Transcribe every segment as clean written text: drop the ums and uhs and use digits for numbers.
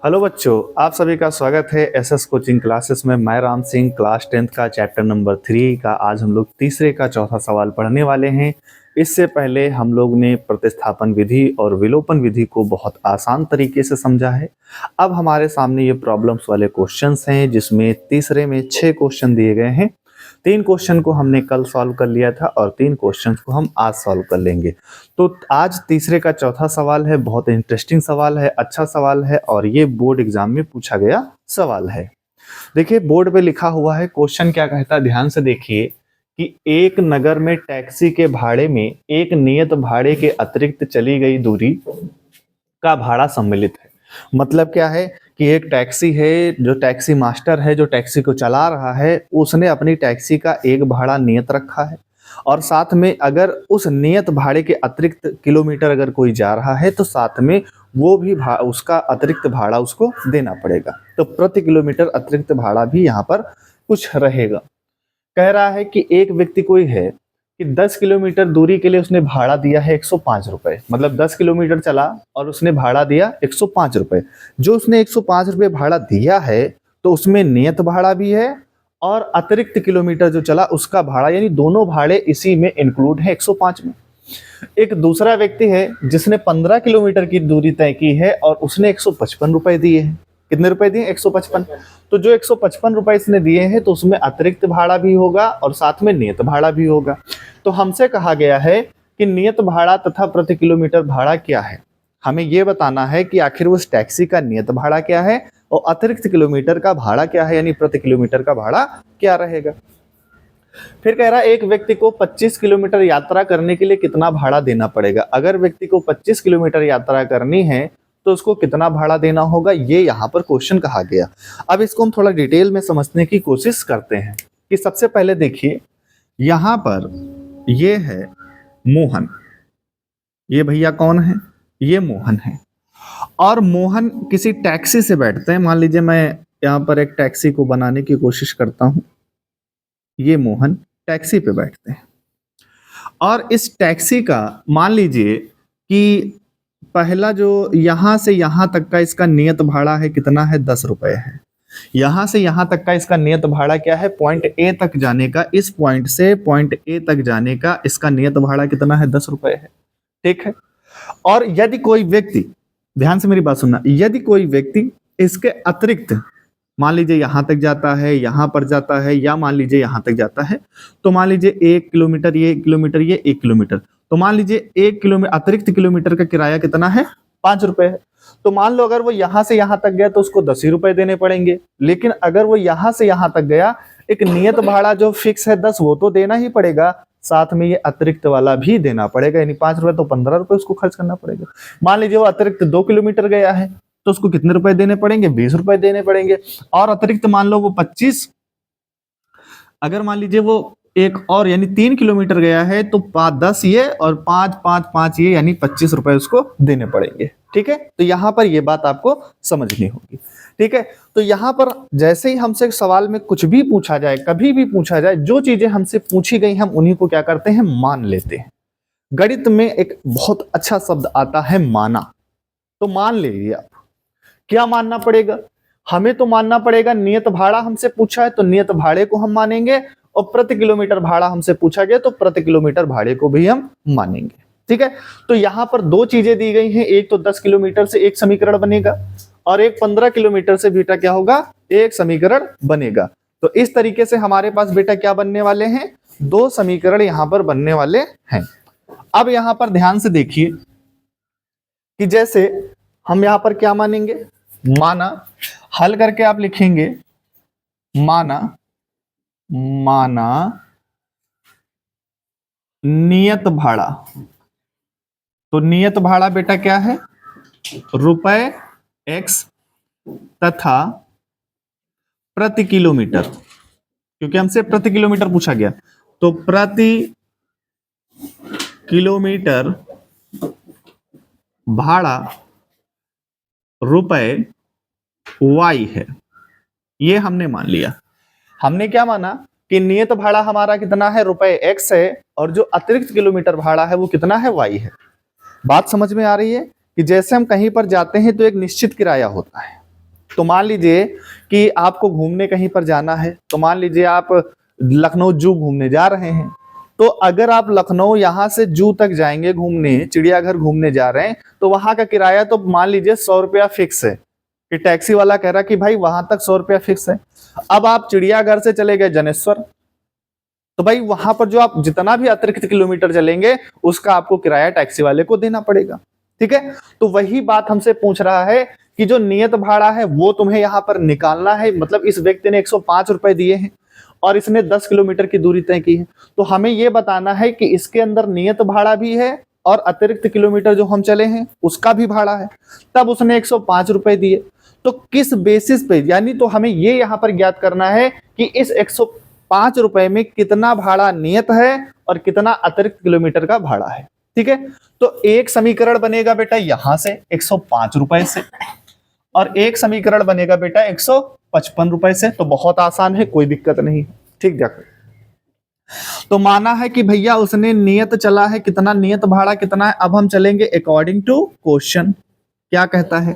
Hello बच्चों, आप सभी का स्वागत है एसएस कोचिंग क्लासेस में। मैं राम सिंह क्लास 10th का चैप्टर नंबर 3 का आज हम लोग तीसरे का चौथा सवाल पढ़ने वाले हैं। इससे पहले हम लोग ने प्रतिस्थापन विधि और विलोपन विधि को बहुत आसान तरीके से समझा है। अब हमारे सामने ये प्रॉब्लम्स वाले क्वेश्चंस हैं, जिसमें तीसरे में 6 क्वेश्चन दिए गए हैं। 3 क्वेश्चन को हमने कल सॉल्व कर लिया था और 3 क्वेश्चंस को हम आज सॉल्व कर लेंगे। तो आज तीसरे का चौथा सवाल है, बहुत इंटरेस्टिंग सवाल है, अच्छा सवाल है और ये बोर्ड एग्जाम में पूछा गया सवाल है। देखिए बोर्ड पे लिखा हुआ है, क्वेश्चन क्या कहता है, ध्यान से देखिए कि एक नगर में टैक्सी के भाड़े में एक नियत भाड़े के अतिरिक्त चली गई दूरी का भाड़ा सम्मिलित है। मतलब क्या है कि एक टैक्सी है, जो टैक्सी मास्टर है, जो टैक्सी को चला रहा है, उसने अपनी टैक्सी का एक भाड़ा नियत रखा है और साथ में अगर उस नियत भाड़े के अतिरिक्त किलोमीटर अगर कोई जा रहा है तो साथ में वो भी उसका अतिरिक्त भाड़ा उसको देना पड़ेगा। तो प्रति किलोमीटर अतिरिक्त भाड़ा भी यहाँ पर कुछ रहेगा। कह रहा है कि एक व्यक्ति कोई है कि 10 किलोमीटर दूरी के लिए उसने भाड़ा दिया है 105 रुपए। मतलब 10 किलोमीटर चला और उसने भाड़ा दिया 105 रुपए। जो उसने 105 रुपए भाड़ा दिया है तो उसमें नियत भाड़ा भी है और अतिरिक्त किलोमीटर जो चला उसका भाड़ा, यानी दोनों भाड़े इसी में इंक्लूड है 105 में। एक दूसरा व्यक्ति है जिसने 15 किलोमीटर की दूरी तय की है और उसने 155 रुपए दिए हैं। कितने रुपए दिए? 155। तो जो 155 रुपए इसने दिए हैं तो उसमें अतिरिक्त भाड़ा भी होगा और साथ में नियत भाड़ा भी होगा। तो हमसे कहा गया है कि नियत भाड़ा तथा प्रति किलोमीटर भाड़ा क्या है। हमें यह बताना है कि आखिर उस टैक्सी का नियत भाड़ा क्या है और अतिरिक्त किलोमीटर का भाड़ा क्या है, यानी प्रति किलोमीटर का भाड़ा क्या रहेगा। फिर कह रहा है एक व्यक्ति को 25 किलोमीटर यात्रा करने के लिए कितना भाड़ा देना पड़ेगा। अगर व्यक्ति को 25 किलोमीटर यात्रा करनी है तो उसको कितना भाड़ा देना होगा, ये यहाँ पर क्वेश्चन कहा गया। अब इसको हम थोड़ा डिटेल में समझने की कोशिश करते हैं कि सबसे पहले देखिए यहाँ पर ये है मोहन। ये भैया कौन है? ये मोहन है और मोहन किसी टैक्सी से बैठते हैं। मान लीजिए मैं यहाँ पर एक टैक्सी को बनाने की कोशिश करता हूँ। ये मोहन टैक्सी पे बैठते हैं और इस टैक्सी का मान लीजिए कि पहला जो यहाँ से यहाँ तक का इसका नियत भाड़ा है कितना है? 10 रुपए है। यहाँ से यहाँ तक का इसका नियत भाड़ा क्या है? पॉइंट ए तक जाने का, इस पॉइंट से पॉइंट ए तक जाने का इसका नियत भाड़ा कितना है? 10 रुपए है। ठीक है। और यदि कोई व्यक्ति, ध्यान से मेरी बात सुनना, यदि कोई व्यक्ति इसके अतिरिक्त मान लीजिए यहाँ तक जाता है, यहाँ पर जाता है, या मान लीजिए यहाँ तक जाता है, तो मान लीजिए 1 किलोमीटर, ये 1 किलोमीटर, ये 1 किलोमीटर, तो मान लीजिए 1 किलोमीटर अतिरिक्त किलोमीटर का किराया कितना है? 5 रुपए है। तो मान लो अगर वो यहाँ से यहाँ तक गया तो उसको 10 ही रुपए देने पड़ेंगे। लेकिन अगर वो यहाँ से यहाँ तक गया, एक नियत भाड़ा जो फिक्स है 10, वो तो देना ही पड़ेगा, साथ में ये अतिरिक्त वाला भी देना पड़ेगा, यानी 5 रुपए तो 15 रुपए उसको खर्च करना पड़ेगा। मान लीजिए वो अतिरिक्त 2 किलोमीटर गया है तो उसको कितने रुपए देने पड़ेंगे? 20 रुपए देने पड़ेंगे। और अतिरिक्त मान लो वो 25, अगर मान लीजिए वो एक और यानी 3 किलोमीटर गया है तो 10 ये और 5 ये, यानी 25 रुपए उसको देने पड़ेंगे। ठीक है। तो यहाँ पर ये बात आपको समझनी होगी। ठीक है। तो यहाँ पर जैसे ही हमसे सवाल में कुछ भी पूछा जाए, कभी भी पूछा जाए, जो चीजें हमसे पूछी गई हम उन्हीं को क्या करते हैं? मान लेते हैं। गणित में एक बहुत अच्छा शब्द आता है माना। तो मान लीजिए आप क्या मानना पड़ेगा? हमें तो मानना पड़ेगा नियत भाड़ा हमसे पूछा है तो नियत भाड़े को हम मानेंगे और प्रति किलोमीटर भाड़ा हमसे पूछा गया तो प्रति किलोमीटर भाड़े को भी हम मानेंगे। ठीक है। तो यहाँ पर दो चीजें दी गई हैं, एक तो 10 किलोमीटर से एक समीकरण बनेगा और एक 15 किलोमीटर से बेटा क्या होगा? एक समीकरण बनेगा। तो इस तरीके से हमारे पास बेटा क्या बनने वाले हैं? 2 समीकरण यहाँ पर बनने वाले हैं। अब यहाँ पर ध्यान से देखिए कि जैसे हम यहाँ पर क्या मानेंगे? माना, हल करके आप लिखेंगे माना नियत भाड़ा। तो नियत भाड़ा बेटा क्या है? रुपए x तथा प्रति किलोमीटर, क्योंकि हमसे प्रति किलोमीटर पूछा गया तो प्रति किलोमीटर भाड़ा रुपए y है। ये हमने मान लिया। हमने क्या माना कि नियत भाड़ा हमारा कितना है? रुपए x है और जो अतिरिक्त किलोमीटर भाड़ा है वो कितना है? y है। बात समझ में आ रही है कि जैसे हम कहीं पर जाते हैं तो एक निश्चित किराया होता है, तो मान लीजिए कि आपको घूमने कहीं पर जाना है, तो मान लीजिए आप लखनऊ जू घूमने जा रहे हैं, तो अगर आप लखनऊ यहाँ से जू तक जाएंगे घूमने, चिड़ियाघर घूमने जा रहे हैं, तो वहां का किराया तो मान लीजिए 100 रुपया फिक्स है, कि टैक्सी वाला कह रहा कि भाई वहां तक 100 रुपया फिक्स है। अब आप चिड़ियाघर से चले गए जनेश्वर, तो भाई वहां पर जो आप जितना भी अतिरिक्त किलोमीटर चलेंगे उसका आपको किराया टैक्सी वाले को देना पड़ेगा। ठीक है, तो वही बात हमसे पूछ रहा है कि जो नियत भाड़ा है वो तुम्हें यहां पर निकालना है। मतलब इस व्यक्ति ने 105 रुपए दिए हैं और इसने 10 किलोमीटर की दूरी तय की है, तो हमें यह बताना है कि इसके अंदर नियत भाड़ा भी है और अतिरिक्त किलोमीटर जो हम चले हैं उसका भी भाड़ा है, तब उसने 105 रुपए दिए। तो किस बेसिस पे, यानी तो हमें ये यहां पर ज्ञात करना है कि इस 105 रुपए में कितना भाड़ा नियत है और कितना अतिरिक्त किलोमीटर का भाड़ा है। ठीक है, तो एक समीकरण बनेगा बेटा यहां से 105 रुपए से, और एक समीकरण बनेगा बेटा 155 रुपए से। तो बहुत आसान है, कोई दिक्कत नहीं। ठीक जाकर तो माना है कि भैया उसने नियत चला है कितना, नियत भाड़ा कितना है। अब हम चलेंगे अकॉर्डिंग टू क्वेश्चन। क्या कहता है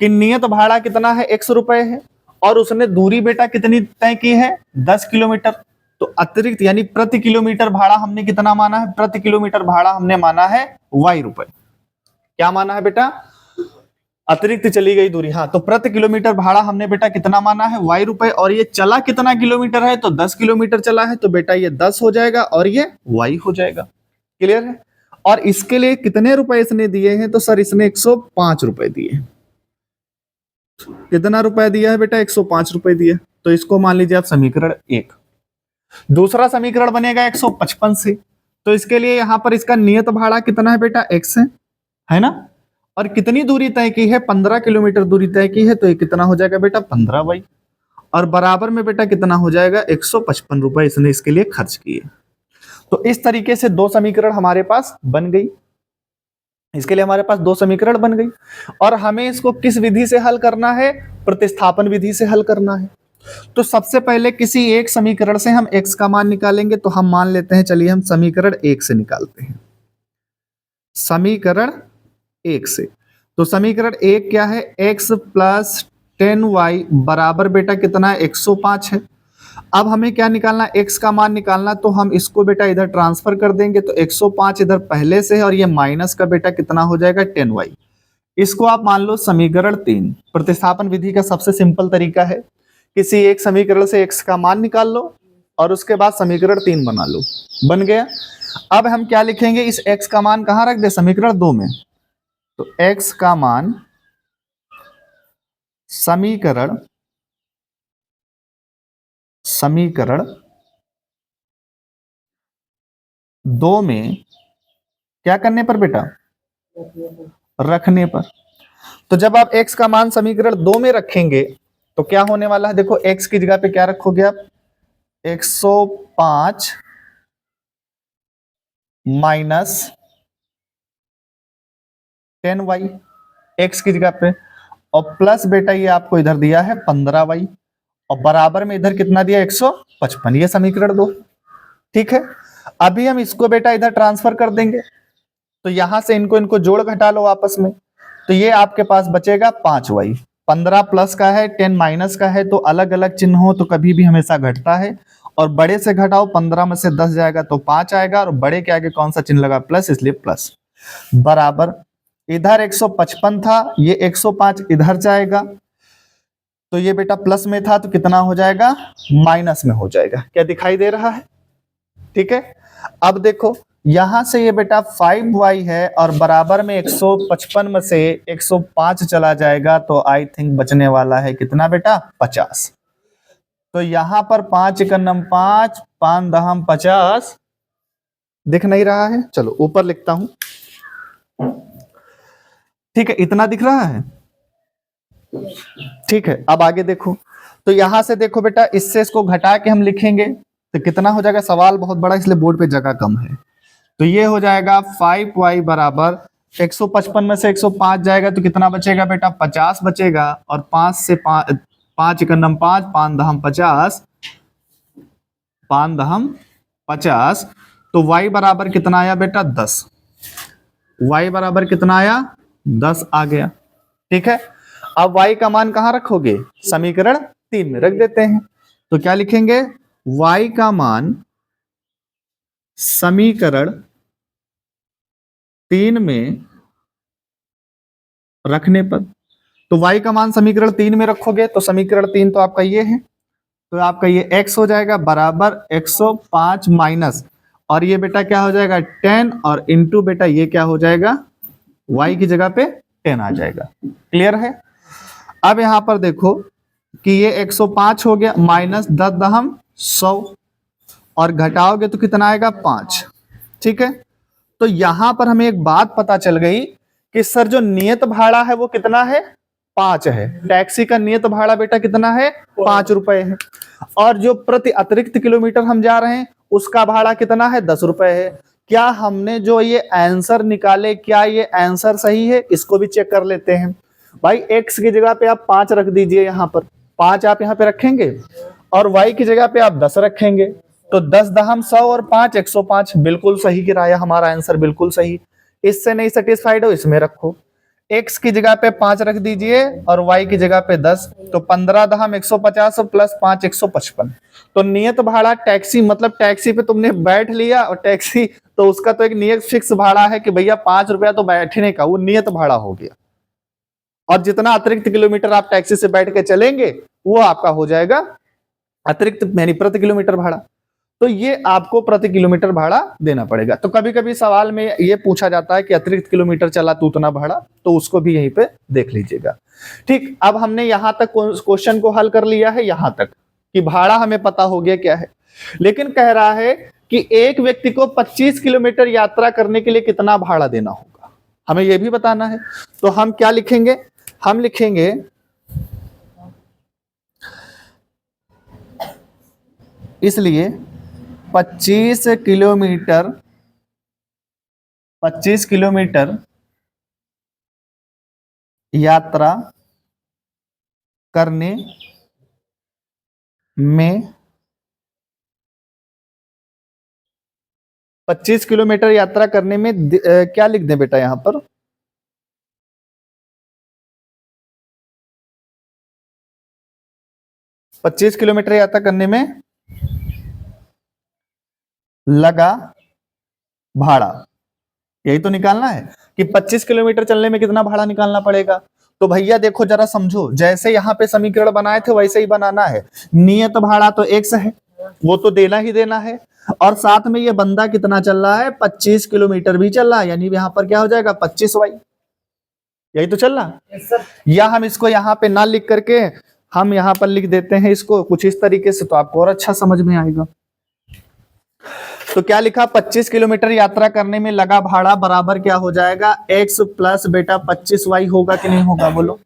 कि नियत भाड़ा कितना है, 100 रुपए है, और उसने दूरी बेटा कितनी तय की है, 10 किलोमीटर। तो अतिरिक्त यानी प्रति किलोमीटर भाड़ा हमने कितना माना है, प्रति किलोमीटर भाड़ा हमने माना है y रुपए। क्या माना है बेटा, अतिरिक्त चली गई दूरी, हाँ, तो प्रति किलोमीटर भाड़ा हमने बेटा कितना माना है, y रुपए। और ये चला कितना किलोमीटर है, तो 10 किलोमीटर चला है, तो बेटा ये 10 हो जाएगा और ये y हो जाएगा। क्लियर है। और इसके लिए कितने रुपए इसने दिए हैं, तो सर इसने 105 रुपए दिए। कितना रुपए दिया है बेटा, 105 रुपए दिए। तो इसको मान लीजिए आप समीकरण 1। दूसरा समीकरण बनेगा 155 से, तो इसके लिए यहां पर इसका नियत भाड़ा कितना है बेटा, x है ना, और कितनी दूरी तय की है, 15 किलोमीटर दूरी तय की है, तो ये कितना हो जाएगा बेटा 15y, और बराबर में बेटा कितना हो जाएगा 155 रुपए इसने इसके लिए खर्च किए। तो इस तरीके से दो समीकरण हमारे पास बन गई, इसके लिए हमारे पास दो समीकरण बन गई। और हमें इसको किस विधि से हल करना है, प्रतिस्थापन विधि से हल करना है। तो सबसे पहले किसी एक समीकरण से हम x का मान निकालेंगे, तो हम मान लेते हैं, चलिए हम समीकरण 1 से निकालते हैं। समीकरण 1 से, तो समीकरण 1 क्या है, x प्लस 10y बराबर बेटा कितना है, 105 है। अब हमें क्या निकालना, x का मान निकालना, तो हम इसको बेटा इधर ट्रांसफर कर देंगे, तो 105 इधर पहले से है, और ये माइनस का बेटा कितना हो जाएगा 10y। इसको आप मान लो समीकरण 3। प्रतिस्थापन विधि का सबसे सिंपल तरीका है, किसी एक समीकरण से x का मान निकाल लो और उसके बाद समीकरण 3 बना लो, बन गया। अब हम क्या लिखेंगे, इस x का मान कहां रख दे, समीकरण 2 में। तो x का मान समीकरण 2 में क्या करने पर बेटा, रखने पर। तो जब आप x का मान समीकरण 2 में रखेंगे तो क्या होने वाला है, देखो x की जगह पे क्या रखोगे आप, 105 माइनस 10y x की जगह पे, और प्लस बेटा ये आपको इधर दिया है 15y, और बराबर में इधर कितना दिया 155, ये समीकरण 2। ठीक है, अभी हम इसको बेटा इधर ट्रांसफर कर देंगे, तो यहां से इनको जोड़ घटा लो आपस में, तो ये आपके पास बचेगा 5y। 15 प्लस का है, 10 माइनस का है, तो अलग अलग चिन्ह हो तो कभी भी हमेशा घटता है, और बड़े से घटाओ, 15 में से 10 जाएगा तो 5 आएगा, और बड़े के आगे कौन सा चिन्ह लगा, प्लस, इसलिए प्लस। बराबर इधर 155 था, ये 105 इधर जाएगा, तो ये बेटा प्लस में था तो कितना हो जाएगा, माइनस में हो जाएगा। क्या दिखाई दे रहा है, ठीक है। अब देखो यहां से ये बेटा 5y है, और बराबर में 155 में से 105 चला जाएगा, तो आई थिंक बचने वाला है कितना बेटा, 50। तो यहां पर 5 एकम 5, 5 दहम 50 दिख नहीं रहा है, चलो ऊपर लिखता हूं। ठीक है, इतना दिख रहा है, ठीक है। अब आगे देखो, तो यहां से देखो बेटा, इससे इसको घटा के हम लिखेंगे तो कितना हो जाएगा, सवाल बहुत बड़ा इसलिए बोर्ड पे जगह कम है, तो ये हो जाएगा 5y बराबर 155 में से 105 जाएगा तो कितना बचेगा बेटा, 50 बचेगा, और 5 से 5 एकम 5, 5 दहम 50, 5 दहम 50, तो y बराबर कितना आया बेटा, 10। y बराबर कितना आया, 10 आ गया। ठीक है, अब y का मान कहां रखोगे? समीकरण 3 में रख देते हैं। तो क्या लिखेंगे? y का मान समीकरण 3 में रखने पर, तो y का मान समीकरण 3 में रखोगे तो समीकरण 3 तो आपका ये है, तो आपका ये x हो जाएगा बराबर 105 माइनस, और ये बेटा क्या हो जाएगा 10, और इंटू बेटा ये क्या हो जाएगा y की जगह पे 10 आ जाएगा। क्लियर है? अब यहां पर देखो कि ये 105 हो गया माइनस 10 दहम 100, और घटाओगे तो कितना आएगा 5। ठीक है, तो यहां पर हमें एक बात पता चल गई कि सर जो नियत भाड़ा है वो कितना है? 5 है। टैक्सी का नियत भाड़ा बेटा कितना है? 5 रुपए है। और जो प्रति अतिरिक्त किलोमीटर हम जा रहे हैं उसका भाड़ा कितना है? 10 रुपए है। क्या हमने जो ये आंसर निकाले, क्या ये आंसर सही है? इसको भी चेक कर लेते हैं। भाई x की जगह पे आप 5 रख दीजिए, यहां पर 5 आप यहां पे रखेंगे, और y की जगह पे आप 10 रखेंगे, तो 10 दहम 100 और 5 105, बिल्कुल सही गिराया, हमारा आंसर बिल्कुल सही। इससे नहीं सेटिस्फाइड हो, इसमें रखो, x की जगह पे 5 रख दीजिए और y की जगह पे 10, तो 15 दहम 150 प्लस 5 155। तो नियत भाड़ा टैक्सी, मतलब टैक्सी पे तुमने बैठ लिया, और टैक्सी तो उसका तो एक नियत फिक्स भाड़ा है कि भैया 5 रुपया तो बैठने का, वो नियत भाड़ा हो गया। और जितना अतिरिक्त किलोमीटर आप टैक्सी से बैठ के चलेंगे वो आपका हो जाएगा अतिरिक्त, यानी प्रति किलोमीटर भाड़ा। तो ये आपको प्रति किलोमीटर भाड़ा देना पड़ेगा। तो कभी कभी सवाल में ये पूछा जाता है कि अतिरिक्त किलोमीटर चला तो उतना भाड़ा, तो उसको भी यहीं पे देख लीजिएगा। ठीक, अब हमने यहां तक क्वेश्चन को हल कर लिया है, यहां तक कि भाड़ा हमें पता हो गया क्या है। लेकिन कह रहा है कि एक व्यक्ति को 25 किलोमीटर यात्रा करने के लिए कितना भाड़ा देना होगा, हमें यह भी बताना है। तो हम क्या लिखेंगे? हम लिखेंगे इसलिए 25 किलोमीटर 25 किलोमीटर यात्रा करने में 25 किलोमीटर यात्रा करने में क्या लिख दें बेटा यहां पर? 25 किलोमीटर यात्रा करने में लगा भाड़ा, यही तो निकालना है कि 25 किलोमीटर चलने में कितना भाड़ा निकालना पड़ेगा। तो भैया देखो जरा समझो, जैसे यहां पे समीकरण बनाए थे वैसे ही बनाना है। नियत भाड़ा तो x है, वो तो देना ही देना है, और साथ में ये बंदा कितना चल रहा है? 25 किलोमीटर भी चल रहा है, यानी यहां पर क्या हो जाएगा 25y, यही तो चल रहा। या हम इसको यहाँ पे ना लिख करके हम यहाँ पर लिख देते हैं इसको कुछ इस तरीके से, तो आपको और अच्छा समझ में आएगा। तो क्या लिखा? 25 किलोमीटर यात्रा करने में लगा भाड़ा बराबर क्या हो जाएगा? x प्लस बेटा 25y होगा कि नहीं होगा? बोलो,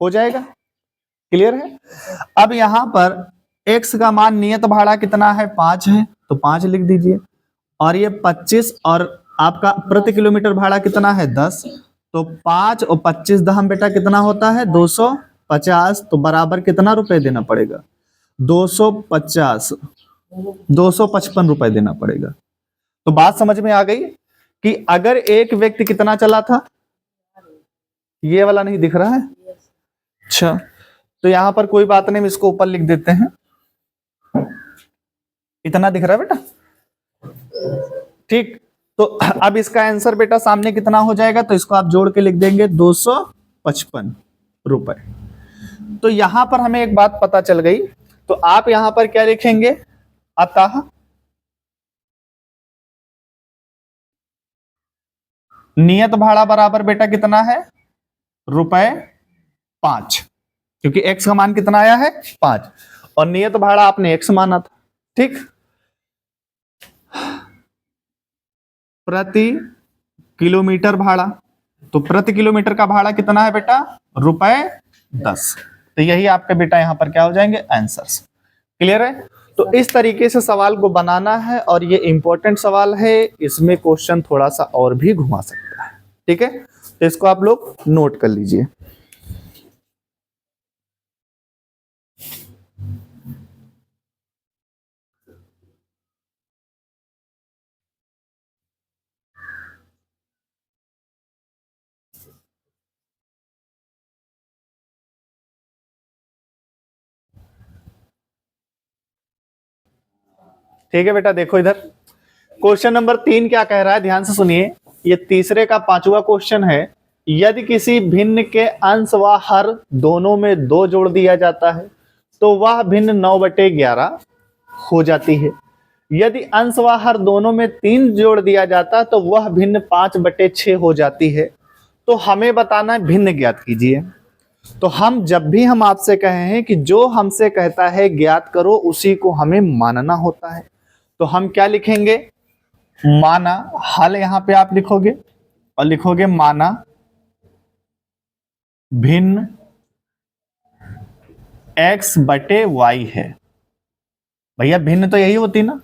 हो जाएगा। क्लियर है? अब यहां पर x का मान नियत भाड़ा कितना है? 5 है, तो 5 लिख दीजिए, और ये 25, और आपका प्रति किलोमीटर भाड़ा कितना है? 10, तो 5 और 25 दहम बेटा कितना होता है? 250, तो बराबर कितना रुपए देना पड़ेगा? 250, 255 रुपए देना पड़ेगा। तो बात समझ में आ गई कि अगर एक व्यक्ति कितना चला था, ये वाला नहीं दिख रहा है, अच्छा, तो यहां पर कोई बात नहीं, हम इसको ऊपर लिख देते हैं, इतना दिख रहा है बेटा, ठीक। तो अब इसका आंसर बेटा सामने कितना हो जाएगा? तो इसको आप जोड़ के लिख देंगे 255 रुपए। तो यहां पर हमें एक बात पता चल गई, तो आप यहां पर क्या लिखेंगे? अतः नियत भाड़ा बराबर बेटा कितना है? ₹5, क्योंकि x का मान कितना आया है? 5, और नियत भाड़ा आपने x माना था, ठीक। प्रति किलोमीटर भाड़ा, तो प्रति किलोमीटर का भाड़ा कितना है बेटा? ₹10। तो यही आपके बेटा यहां पर क्या हो जाएंगे? आंसर्स। क्लियर है? तो इस तरीके से सवाल को बनाना है, और ये इंपॉर्टेंट सवाल है, इसमें क्वेश्चन थोड़ा सा और भी घुमा सकता है, ठीक है। तो इसको आप लोग नोट कर लीजिए। ठीक है बेटा, देखो इधर क्वेश्चन नंबर 3 क्या कह रहा है, ध्यान से सुनिए। ये तीसरे का 5वां क्वेश्चन है। यदि किसी भिन्न के अंश व हर दोनों में 2 जोड़ दिया जाता है तो वह भिन्न 9/11 हो जाती है। यदि अंश व हर दोनों में 3 जोड़ दिया जाता तो वह भिन्न 5/6 हो जाती है। तो हमें बताना है, भिन्न ज्ञात कीजिए। तो हम जब भी हम आपसे कहे हैं कि जो हमसे कहता है ज्ञात करो, उसी को हमें मानना होता है। तो हम क्या लिखेंगे, माना। हल यहां पे आप लिखोगे और लिखोगे माना भिन्न x/y है। भैया भिन्न तो यही होती ना,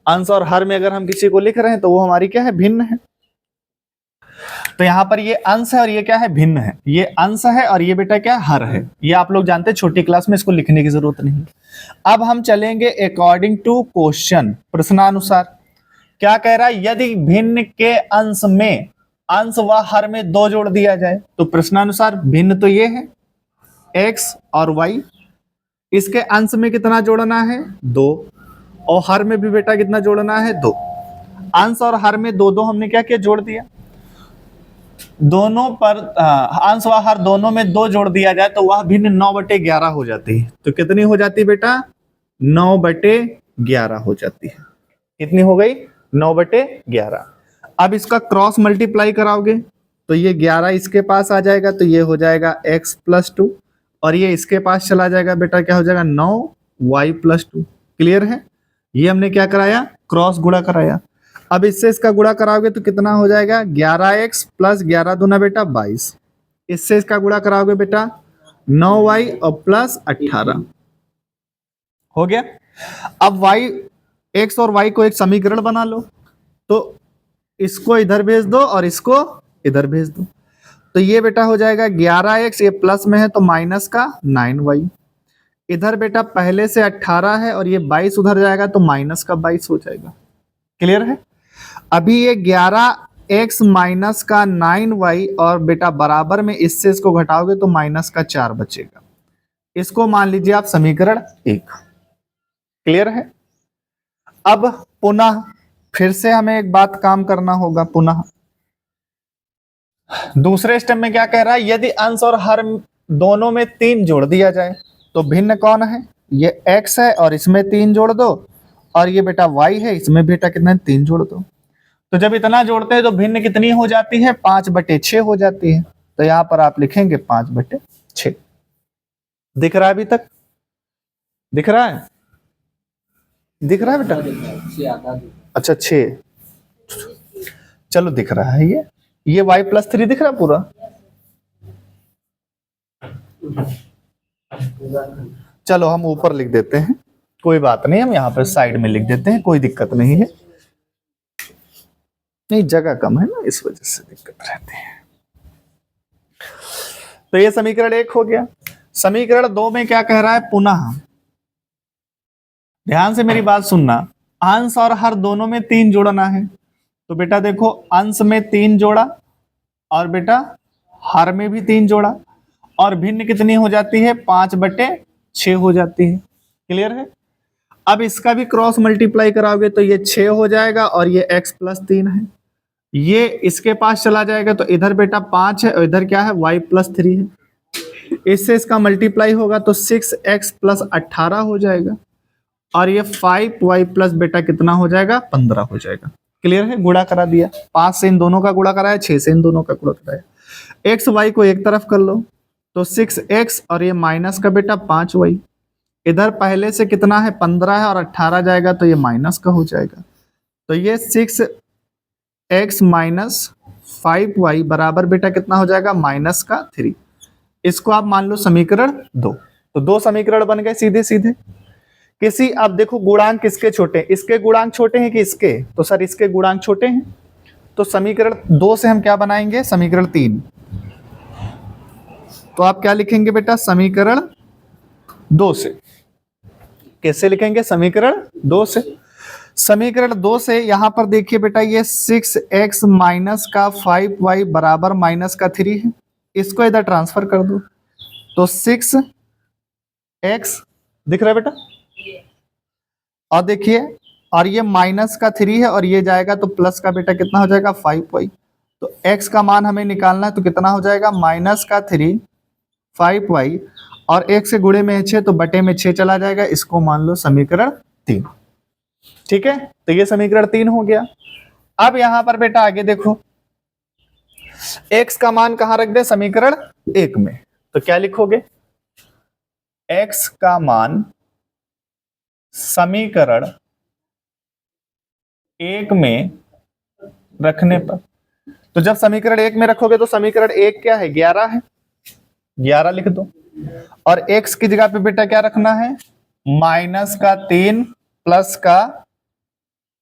अंश और हर में अगर हम किसी को लिख रहे हैं तो वो हमारी क्या है, भिन्न है। तो यहां पर ये अंश है और ये क्या है, भिन्न है। ये अंश है और ये बेटा क्या है, हर है। ये आप लोग जानते हैं, छोटी क्लास में इसको लिखने की जरूरत नहीं। अब हम चलेंगे अकॉर्डिंग टू क्वेश्चन, प्रश्नानुसार। क्या कह रहा है, यदि भिन्न के अंश में अंश व हर में 2 जोड़ दिया जाए तो प्रश्नानुसार भिन्न तो ये है x और y, इसके अंश में कितना जोड़ना है, 2, और हर में भी बेटा कितना जोड़ना है, 2। अंश और हर में 2 हमने क्या किया, जोड़ दिया। दोनों पर अंश व हर दोनों में 2 जोड़ दिया जाए तो वह भिन्न 9/11 हो जाती है। तो कितनी हो जाती है बेटा, 9/11 हो जाती है। कितनी हो गई, 9/11। अब इसका क्रॉस मल्टीप्लाई कराओगे तो ये 11 इसके पास आ जाएगा, तो ये हो जाएगा x+2, और ये इसके पास चला जाएगा बेटा, क्या हो जाएगा, 9y+2। क्लियर है। ये हमने क्या कराया, क्रॉस गुणा कराया। अब इससे इसका गुणा कराओगे तो कितना हो जाएगा, 11x + 11 दूना बेटा 22। इससे इसका गुणा कराओगे बेटा 9y और प्लस 18 हो गया। अब x और y को एक समीकरण बना लो, तो इसको इधर भेज दो और इसको इधर भेज दो। तो ये बेटा हो जाएगा 11x, ये प्लस में है तो माइनस का 9y। इधर बेटा पहले से 18 है और ये 22 उधर जाएगा तो माइनस का 22 हो जाएगा। क्लियर है। अभी ये 11x माइनस का 9y और बेटा बराबर में इससे इसको घटाओगे तो माइनस का 4 बचेगा। इसको मान लीजिए आप समीकरण 1। क्लियर है। अब पुनः फिर से हमें एक बात काम करना होगा। पुनः दूसरे स्टेप में क्या कह रहा है, यदि अंश और हर दोनों में 3 जोड़ दिया जाए तो भिन्न कौन है, ये x है और इसमें 3 जोड़ दो, और ये बेटा y है, इसमें बेटा कितना 3 जोड़ दो। तो जब इतना जोड़ते हैं तो भिन्न कितनी हो जाती है, 5/6 हो जाती है। तो यहां पर आप लिखेंगे 5/6। दिख रहा है अभी तक, दिख रहा है, दिख रहा है बेटा, अच्छा 6, चलो दिख रहा है। ये y+3 दिख रहा है पूरा। चलो हम ऊपर लिख देते हैं, कोई बात नहीं, हम यहाँ पर साइड में लिख देते हैं, कोई दिक्कत नहीं है। नहीं, जगह कम है ना, इस वजह से दिक्कत रहती है। तो ये समीकरण 1 हो गया। समीकरण 2 में क्या कह रहा है, पुनः ध्यान से मेरी बात सुनना, अंश और हर दोनों में 3 जोड़ना है। तो बेटा देखो, अंश में 3 जोड़ा और बेटा हर में भी 3 जोड़ा, और भिन्न कितनी हो जाती है, 5/6 हो जाती है। क्लियर है। अब इसका भी क्रॉस मल्टीप्लाई कराओगे तो ये 6 हो जाएगा और ये x+3 है। ये इसके पास चला जाएगा तो इधर बेटा 5 है और इधर क्या है, y+3 है। इससे इसका मल्टीप्लाई होगा तो 6x + 18 हो जाएगा, और ये 5y+ बेटा कितना हो जाएगा, 15 हो जाएगा। क्लियर है। गुणा करा दिया, 5 से इन दोनों का गुणा कराया, 6 से इन दोनों का गुणा कराया। x y को एक तरफ कर लो तो 6x और ये माइनस का बेटा 5y। इधर पहले से कितना है, 15 है, और 18 जाएगा तो ये माइनस का हो जाएगा। तो ये 6x - 5y बराबर बेटा कितना हो जाएगा, -3। इसको आप मान लो समीकरण 2। तो 2 समीकरण बन गए सीधे सीधे। किसी, अब देखो गुणांक किसके छोटे, इसके गुणांक छोटे हैं कि इसके, तो सर इसके गुणांक छोटे हैं। तो समीकरण 2 से हम क्या बनाएंगे, समीकरण 3। तो आप क्या लिखेंगे बेटा, समीकरण 2 से। कैसे लिखेंगे, समीकरण 2 से। समीकरण 2 से यहां पर देखिए बेटा, ये 6x माइनस का 5y बराबर -3 है। इसको इधर ट्रांसफर कर दो तो 6x दिख रहा है बेटा, और देखिए, और ये माइनस का 3 है और ये जाएगा तो प्लस का बेटा कितना हो जाएगा 5y। तो x का मान हमें निकालना है तो कितना हो जाएगा माइनस का 3 5y और 1 से गुणे में है 6 तो बटे में 6 चला जाएगा। इसको मान लो समीकरण 3। ठीक है, तो ये समीकरण 3 हो गया। अब यहां पर बेटा आगे देखो, x का मान कहां रख दे समीकरण 1 में, तो क्या लिखोगे x का मान समीकरण 1 में रखने पर, तो जब समीकरण 1 में रखोगे तो समीकरण 1 क्या है 11 है, 11 लिख दो। और x की जगह पे बेटा क्या रखना है माइनस का 3 प्लस का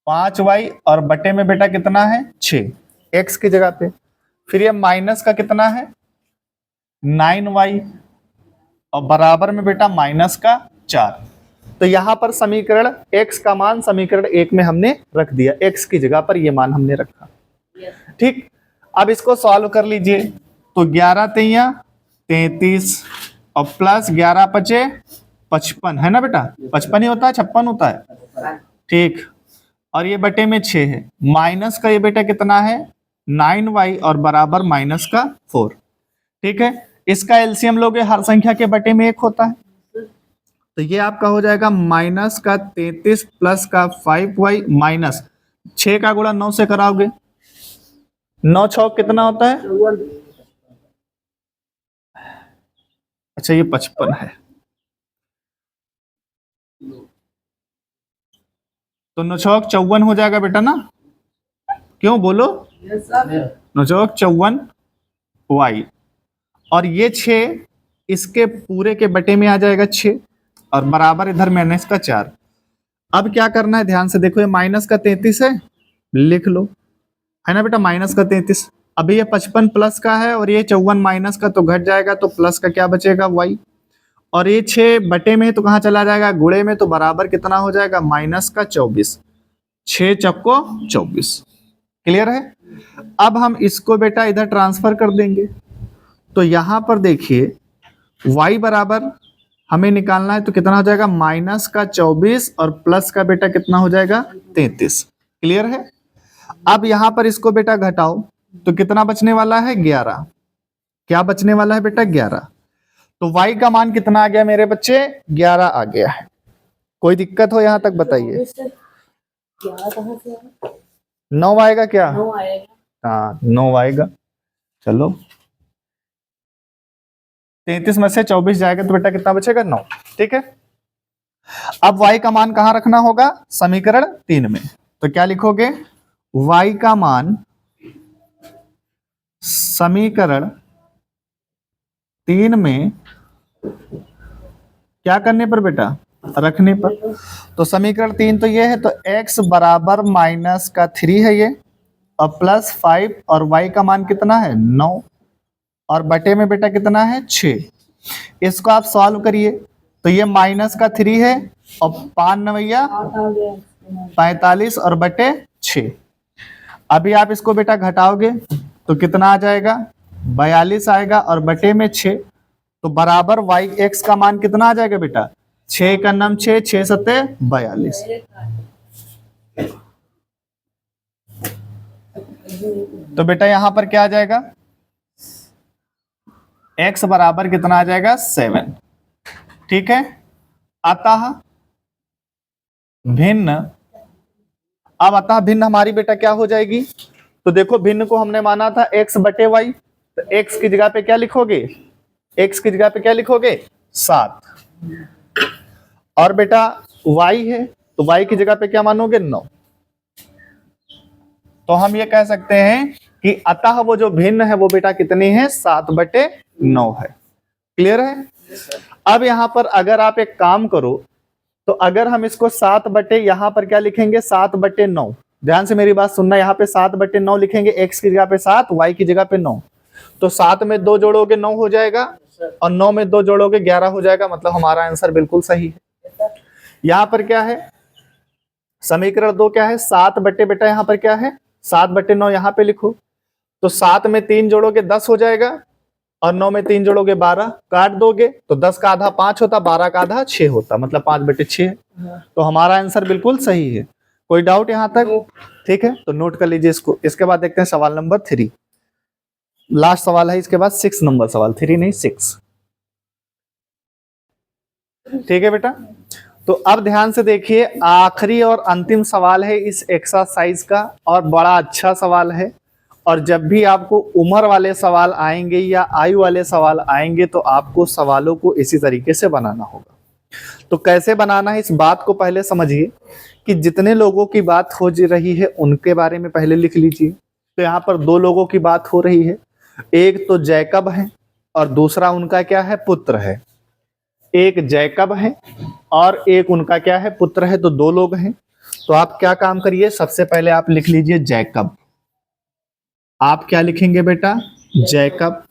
5y और बटे में बेटा कितना है 6 x की जगह पे। फिर ये माइनस का कितना है 9y और बराबर में बेटा माइनस का 4। तो यहां पर समीकरण x का मान समीकरण 1 में हमने रख दिया, x की जगह पर ये मान हमने रखा। ठीक, अब इसको सॉल्व कर लीजिए। तो 11 तिया 33 और प्लस 11 पचे 55 है ना बेटा, 55 ही होता है 56 होता है। ठीक, और ये बटे में 6 है, माइनस का ये बेटा कितना है 9y और बराबर माइनस का 4। ठीक है, इसका एलसीएम लोगे हर संख्या के बटे में 1 होता है, तो ये आपका हो जाएगा माइनस का 33 प्लस का 5y माइनस 6 का गुणा 9 से कराओगे, 9 छौक कितना होता है, अच्छा ये 55 है, तो 9 छौक 54 हो जाएगा बेटा ना, क्यों बोलो 9 छौक 54y और ये 6 इसके पूरे के बटे में आ जाएगा 6 और बराबर इधर माइनस का 4। अब क्या करना है ध्यान से देखो, ये माइनस का 33 है लिख लो, है ना बेटा माइनस का 33। अभी ये 55 प्लस का है और ये 54 माइनस का, तो घट जाएगा तो प्लस का क्या बचेगा y और ये 6 बटे में तो कहाँ चला जाएगा गुणे में, तो बराबर कितना हो जाएगा माइनस का 24, 6 चक्को 24। क्लियर है। अब हम इसको बेटा इधर ट्रांसफर कर देंगे, तो यहां पर देखिए y बराबर हमें निकालना है तो कितना हो जाएगा माइनस का 24 और प्लस का बेटा कितना हो जाएगा 33। क्लियर है। अब यहां पर इसको बेटा घटाओ तो कितना बचने वाला है 11, क्या बचने वाला है बेटा 11। तो y का मान कितना आ गया मेरे बच्चे 11 आ गया है। कोई दिक्कत हो यहां तक बताइए। 9 आएगा क्या, हाँ 9 आएगा। चलो 33 में से 24 जाएगा तो बेटा कितना बचेगा 9। ठीक है, अब y का मान कहां रखना होगा समीकरण 3 में, तो क्या लिखोगे y का मान समीकरण 3 में क्या करने पर बेटा रखने पर। तो समीकरण 3 तो ये है, तो x बराबर माइनस का 3 है ये और प्लस 5 और y का मान कितना है 9 और बटे में बेटा कितना है 6। इसको आप सॉल्व करिए तो ये माइनस का 3 है और 5 9 45 और बटे 6। अभी आप इसको बेटा घटाओगे तो कितना आ जाएगा 42 आएगा और बटे में 6, तो बराबर y x का मान कितना आ जाएगा बेटा 6 का नाम 6 6 सत्ते 42। तो बेटा यहां पर क्या आ जाएगा x बराबर कितना आ जाएगा 7। ठीक है, अतः भिन्न, अब अतः भिन्न हमारी बेटा क्या हो जाएगी, तो देखो भिन्न को हमने माना था x बटे y, तो x की जगह पे क्या लिखोगे, x की जगह पे क्या लिखोगे 7 और बेटा y है तो y की जगह पे क्या मानोगे 9। तो हम ये कह सकते हैं कि अतः वो जो भिन्न है वो बेटा कितनी है 7 बटे 9 है। क्लियर है। अब यहां पर अगर आप एक काम करो तो अगर हम इसको 7 बटे यहां पर क्या लिखेंगे 7 बटे 9, ध्यान से मेरी बात सुनना, यहाँ पे 7 बटे 9 लिखेंगे, x की जगह पे 7 y की जगह पे 9, तो 7 में 2 जोड़ोगे 9 हो जाएगा और 9 में 2 जोड़ोगे 11 हो जाएगा, मतलब हमारा आंसर बिल्कुल सही है। यहाँ पर क्या है समीकरण 2 क्या है 7 बटे बेटा यहाँ पर क्या है 7 बटे 9 यहाँ पे लिखो, तो 7 में 3 जोड़ोगे 10 हो जाएगा और 9 में 3 जोड़ोगे 12, काट दोगे तो 10 का आधा 5 होता, 12 का आधा 6 होता, मतलब 5 बटे 6। तो हमारा आंसर बिल्कुल सही है। कोई डाउट यहां तक? ठीक है, तो नोट कर लीजिए इसको। इसके बाद देखते हैं सवाल नंबर 3, लास्ट सवाल है इसके बाद 6 नंबर सवाल, 3 नहीं 6। ठीक है बेटा, तो अब ध्यान से देखिए, आखिरी और अंतिम सवाल है इस एक्सरसाइज का, और बड़ा अच्छा सवाल है। और जब भी आपको उम्र वाले सवाल आएंगे या आयु वाले सवाल आएंगे तो आपको सवालों को इसी तरीके से बनाना होगा। तो कैसे बनाना है इस बात को पहले समझिए कि जितने लोगों की बात हो रही है उनके बारे में पहले लिख लीजिए। तो यहाँ पर 2 लोगों की बात हो रही है, एक तो जैकब है और दूसरा उनका क्या है, पुत्र है। एक जैकब है और एक उनका क्या है, पुत्र है, तो 2 लोग हैं। तो आप क्या काम करिए, सबसे पहले आप लिख लीजिए जैकब। आप क्या लिखेंगे बेटा, जैकब,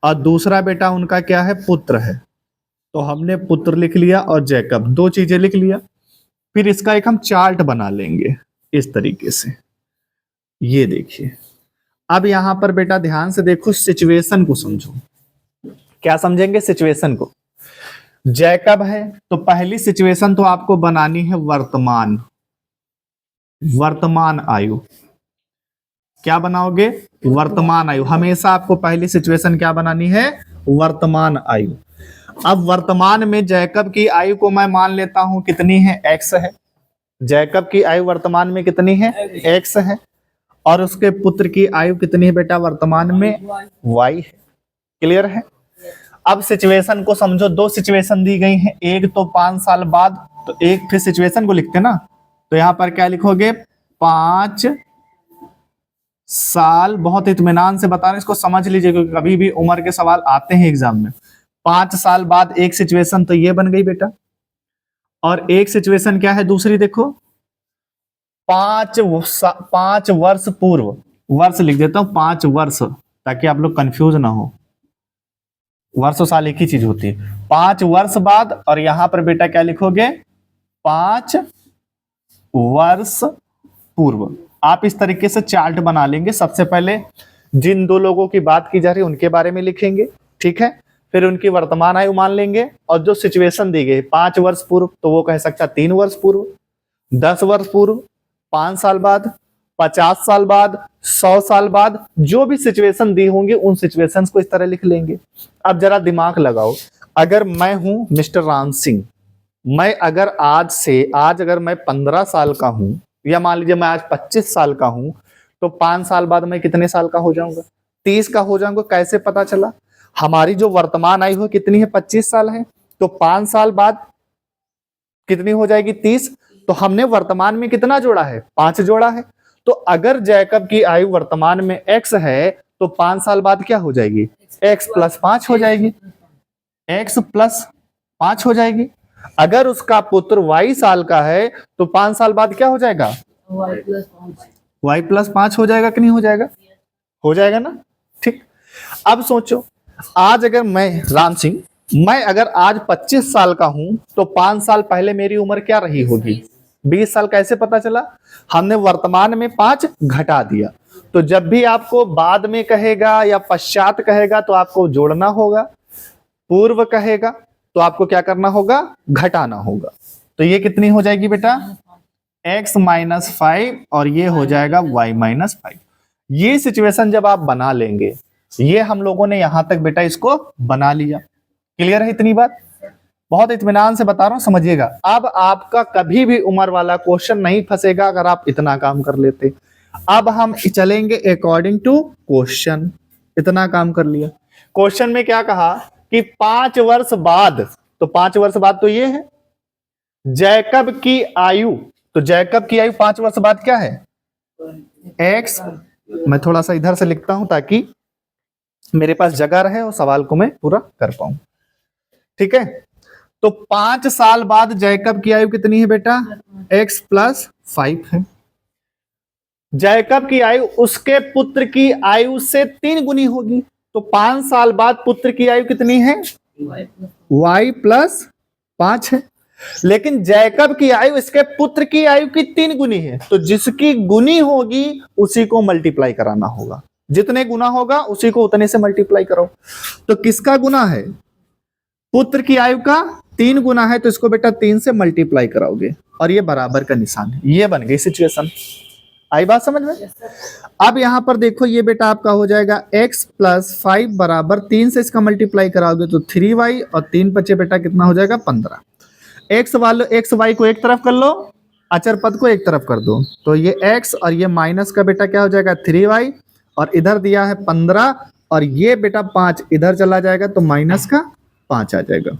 और दूसरा बेटा उनका क्या है, पुत्र है। तो हमने पुत्र लिख लिया और जैकब, 2 चीजें लिख लिया। फिर इसका एक हम चार्ट बना लेंगे इस तरीके से। ये देखिए, अब यहां पर बेटा ध्यान से देखो, सिचुएशन को समझो। क्या समझेंगे, सिचुएशन को। जैकब है तो पहली सिचुएशन तो आपको बनानी है वर्तमान, वर्तमान आयु। क्या बनाओगे, वर्तमान आयु। हमेशा आपको पहली सिचुएशन क्या बनानी है, वर्तमान आयु। अब वर्तमान में जैकब की आयु को मैं मान लेता हूं कितनी है, x है। जैकब की आयु वर्तमान में कितनी है, x है। और उसके पुत्र की आयु कितनी है बेटा, वर्तमान में y है। क्लियर है। अब सिचुएशन को समझो, 2 सिचुएशन दी गई हैं, एक तो 5 साल बाद, तो एक फिर सिचुएशन को लिखते ना, तो यहां पर क्या लिखोगे, 5 साल। बहुत इत्मीनान से बता रहे, इसको समझ लीजिए क्योंकि कभी भी उम्र के सवाल आते हैं एग्जाम में। 5 साल बाद एक सिचुएशन तो ये बन गई बेटा, और एक सिचुएशन क्या है दूसरी, देखो 5 वर्ष पूर्व, वर्ष लिख देता हूं 5 वर्ष, ताकि आप लोग कंफ्यूज ना हो। वर्ष और साल एक ही चीज होती है। 5 वर्ष बाद, और यहां पर बेटा क्या लिखोगे, 5 वर्ष पूर्व। आप इस तरीके से चार्ट बना लेंगे। सबसे पहले जिन 2 लोगों की बात की जा रही है उनके बारे में लिखेंगे, ठीक है। फिर उनकी वर्तमान आयु मान लेंगे, और जो सिचुएशन दी गई 5 वर्ष पूर्व, तो वो कह सकता 3 वर्ष पूर्व, 10 वर्ष पूर्व, 5 साल बाद, 50 साल बाद, 100 साल बाद, जो भी सिचुएशन दी होंगी उन सिचुएशंस को इस तरह लिख लेंगे। अब जरा दिमाग लगाओ, अगर मैं हूं मिस्टर राम सिंह, मैं अगर आज अगर मैं 15 साल का हूं, या मान लीजिए मैं आज 25 साल का हूं, तो 5 साल बाद मैं कितने साल का हो जाऊंगा, 30 का हो जाऊंगा। कैसे पता चला, हमारी जो वर्तमान आयु है कितनी है, 25 साल है, तो 5 साल बाद कितनी हो जाएगी, 30। तो हमने वर्तमान में कितना जोड़ा है, 5 जोड़ा है। तो अगर जैकब की आयु वर्तमान में x है, तो 5 साल बाद क्या हो जाएगी, x + 5 हो जाएगी, x + 5 हो जाएगी। अगर उसका पुत्र y साल का है, तो 5 साल बाद क्या हो जाएगा, y + 5 हो जाएगा कि नहीं हो जाएगा, हो जाएगा ना। ठीक। अब सोचो, आज अगर मैं राम सिंह, मैं अगर आज 25 साल का हूं, तो 5 साल पहले मेरी उम्र क्या रही होगी, 20 साल। कैसे पता चला, हमने वर्तमान में 5 घटा दिया। तो जब भी आपको बाद में कहेगा या पश्चात कहेगा तो आपको जोड़ना होगा, पूर्व कहेगा तो आपको क्या करना होगा, घटाना होगा। तो ये कितनी हो जाएगी बेटा, x - 5, और ये हो जाएगा y - 5। ये सिचुएशन जब आप बना लेंगे, ये हम लोगों ने यहां तक बेटा इसको बना लिया। क्लियर है इतनी बात, बहुत इत्मीनान से बता रहा हूं, समझिएगा। अब आपका कभी भी उम्र वाला क्वेश्चन नहीं फंसेगा अगर आप इतना काम कर लेते। अब हम चलेंगे अकॉर्डिंग टू क्वेश्चन। इतना काम कर लिया। क्वेश्चन में क्या कहा कि 5 वर्ष बाद, तो 5 वर्ष बाद तो ये है जैकब की आयु, तो जैकब की आयु 5 वर्ष बाद क्या है, x। मैं थोड़ा सा इधर से लिखता हूं ताकि मेरे पास जगह रहे और सवाल को मैं पूरा कर पाऊं। ठीक है, तो 5 साल बाद जैकब की आयु कितनी है बेटा, x + 5 है। जैकब की आयु उसके पुत्र की आयु से 3 गुनी होगी, तो 5 साल बाद पुत्र की आयु कितनी है, y + 5 है। लेकिन जैकब की आयु इसके पुत्र की आयु की 3 गुनी है, तो जिसकी गुनी होगी उसी को मल्टीप्लाई कराना होगा। जितने गुना होगा उसी को उतने से मल्टीप्लाई करो। तो किसका गुना है, पुत्र की आयु का 3 गुना है तो इसको बेटा 3 से मल्टीप्लाई कराओगे और ये बराबर का निशान है। ये बन गई सिचुएशन। आई बात समझ में? अब यहां पर देखो ये बेटा आपका हो जाएगा x प्लस 5 बराबर 3 से इसका मल्टीप्लाई कराओगे तो 3y और 3 बचे बेटा कितना हो जाएगा 15। एक्स वाई को एक तरफ कर लो, अचर पद को एक तरफ कर दो, तो ये x और ये माइनस का बेटा क्या हो जाएगा 3y और इधर दिया है 15 और ये बेटा 5 इधर चला जाएगा तो माइनस का 5 आ जाएगा।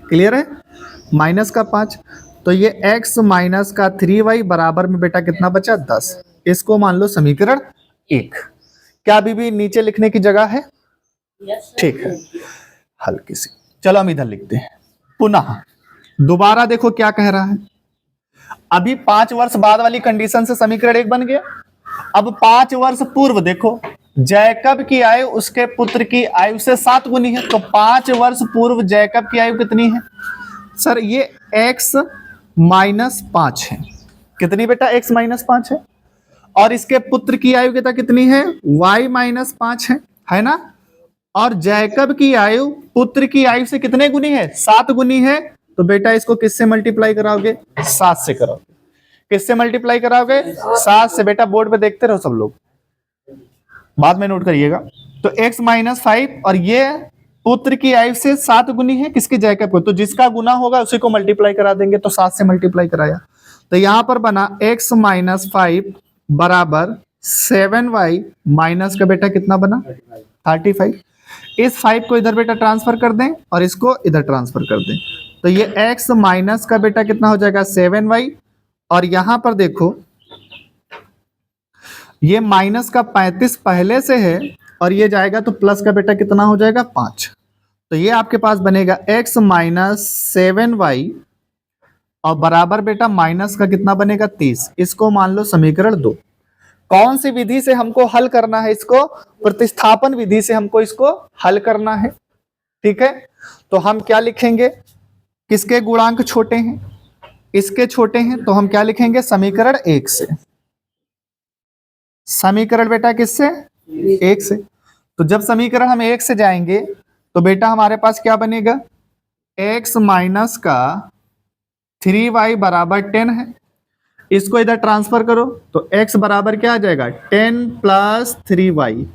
क्लियर है? माइनस का 5, तो ये x माइनस का 3y बराबर में बेटा कितना बचा 10। इसको मान लो समीकरण 1। क्या अभी भी नीचे लिखने की जगह है? ठीक है, हल्की सी। चलो हम इधर लिखते हैं। पुनः दोबारा देखो क्या कह रहा है। अभी 5 वर्ष बाद वाली कंडीशन से समीकरण 1 बन गया। अब 5 वर्ष पूर्व देखो, जैकब की आयु उसके पुत्र की आयु से 7 गुनी है, तो 5 वर्ष पूर्व जैकब की आयु कितनी है? सर ये x माइनस 5 है। कितनी बेटा? x माइनस 5 है। और इसके पुत्र की आयु कितनी है? y माइनस 5 है ना? और जैकब की आयु पुत्र की आयु से कितने गुनी है? 7 गुनी है। तो बेटा इसको किससे मल्टीप्लाई कराओगे? 7 से कराओगे। किससे मल्टीप्लाई कराओगे? 7 से। बेटा बोर्ड पे देखते रहो सब लोग, बाद में नोट करिएगा। तो x माइनस 5 और ये पुत्र की आयु से 7 गुनी है किसकी? जैकब को। तो जिसका गुना होगा उसी को मल्टीप्लाई करा देंगे, तो 7 से मल्टीप्लाई कराया। तो यहां पर बना x माइनस 5 बराबर 7y माइनस का बेटा कितना बना 35। इस 5 को इधर बेटा ट्रांसफर कर दें और इसको इधर ट्रांसफर कर दें, तो ये x माइनस का बेटा कितना हो जाएगा 7y और यहां पर देखो ये माइनस का 35 पहले से है और ये जाएगा तो प्लस का बेटा कितना हो जाएगा 5। तो ये आपके पास बनेगा x माइनस 7y और बराबर बेटा माइनस का कितना बनेगा 30। इसको मान लो समीकरण 2। कौन सी विधि से हमको हल करना है इसको? प्रतिस्थापन विधि से हमको इसको हल करना है। ठीक है, तो हम क्या लिखेंगे? किसके गुणांक छोटे हैं? इसके छोटे हैं, तो हम क्या लिखेंगे? समीकरण 1 से। समीकरण बेटा किससे? 1 से। तो जब समीकरण हम 1 से जाएंगे तो बेटा हमारे पास क्या बनेगा? x माइनस का 3y बराबर 10 है। इसको इधर ट्रांसफर करो तो x बराबर क्या आ जाएगा 10 प्लस 3y।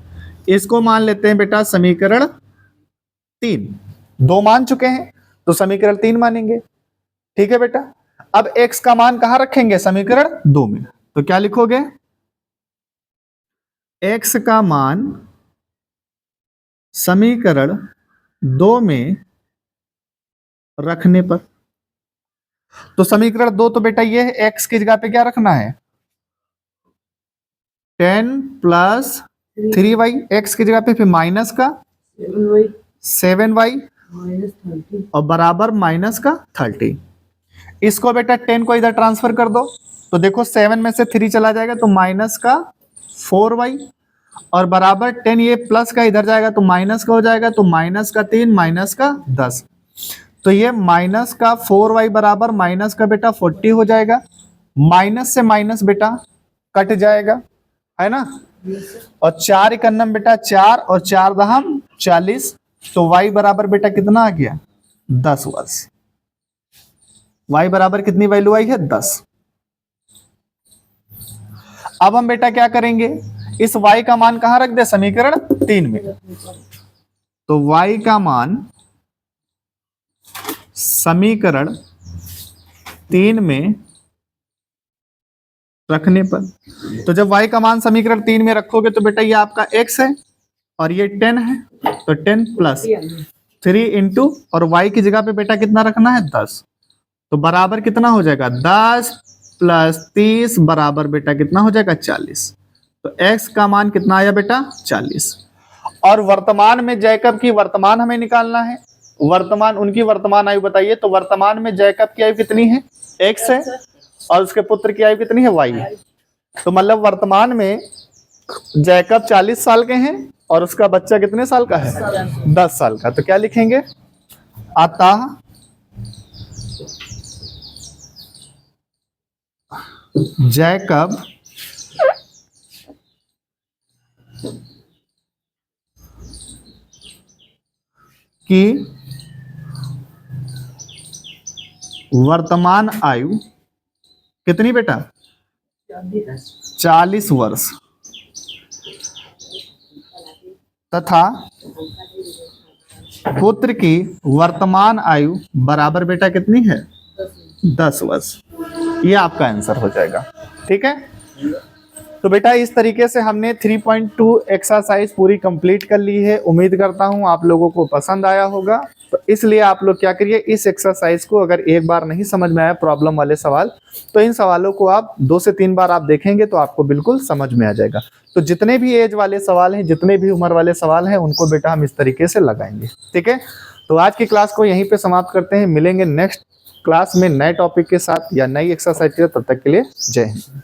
इसको मान लेते हैं बेटा समीकरण 3। 2 मान चुके हैं तो समीकरण 3 मानेंगे। ठीक है बेटा, अब x का मान कहां रखेंगे? समीकरण 2 में। तो क्या लिखोगे? x का मान समीकरण 2 में रखने पर, तो समीकरण 2 तो बेटा ये है, x की जगह पे क्या रखना है 10 प्लस 3y, x की जगह पे फिर माइनस का 7y और बराबर माइनस का 30। इसको बेटा 10 को इधर ट्रांसफर कर दो तो देखो 7 में से 3 चला जाएगा तो माइनस का 4y और बराबर 10, ये प्लस का इधर जाएगा तो माइनस का हो जाएगा, तो माइनस का 3 माइनस का 10। तो ये माइनस का 4y बराबर माइनस का बेटा 40 हो जाएगा। माइनस से माइनस बेटा कट जाएगा, है ना? और 4 इकन्नम बेटा 4 और 4 दहम 40। तो y बराबर बेटा कितना आ गया 10 वर्ष। y बराबर कितनी वैल्यू आई है 10। अब हम बेटा क्या करेंगे? इस y का मान कहां रख दे? समीकरण 3 में। तो y का मान समीकरण 3 में रखने पर, तो जब y का मान समीकरण 3 में रखोगे तो बेटा ये आपका x है और ये 10 है, तो 10 प्लस 3 इंटू और y की जगह पे बेटा कितना रखना है 10। तो बराबर कितना हो जाएगा 10 प्लस 30 बराबर बेटा कितना हो जाएगा 40। तो x का मान कितना आया बेटा 40। और वर्तमान में जैकब की वर्तमान हमें निकालना है। वर्तमान, उनकी वर्तमान आयु बताइए। तो वर्तमान में जैकब की आयु कितनी है? x है और उसके पुत्र की आयु कितनी है? y है। तो मतलब वर्तमान में जैकब 40 साल के हैं और उसका बच्चा कितने साल का है? 10 साल का। तो क्या लिखेंगे? अतः जैकब की वर्तमान आयु कितनी बेटा? 40 वर्ष तथा पुत्र की वर्तमान आयु बराबर बेटा कितनी है? 10 वर्ष। ये आपका आंसर हो जाएगा। ठीक है, तो बेटा इस तरीके से हमने 3.2 एक्सरसाइज पूरी कंप्लीट कर ली है। उम्मीद करता हूं आप लोगों को पसंद आया होगा। तो इसलिए आप लोग क्या करिए, इस एक्सरसाइज को अगर एक बार नहीं समझ में आया प्रॉब्लम वाले सवाल, तो इन सवालों को आप 2 से 3 बार आप देखेंगे तो आपको बिल्कुल समझ में आ जाएगा। तो जितने भी एज वाले सवाल हैं, जितने भी उम्र वाले सवाल हैं, उनको बेटा हम इस तरीके से लगाएंगे। ठीक है, तो आज की क्लास को यहीं पे समाप्त करते हैं। मिलेंगे नेक्स्ट क्लास में नए टॉपिक के साथ या नई एक्सरसाइज के साथ। तब तक के लिए जय हिंद।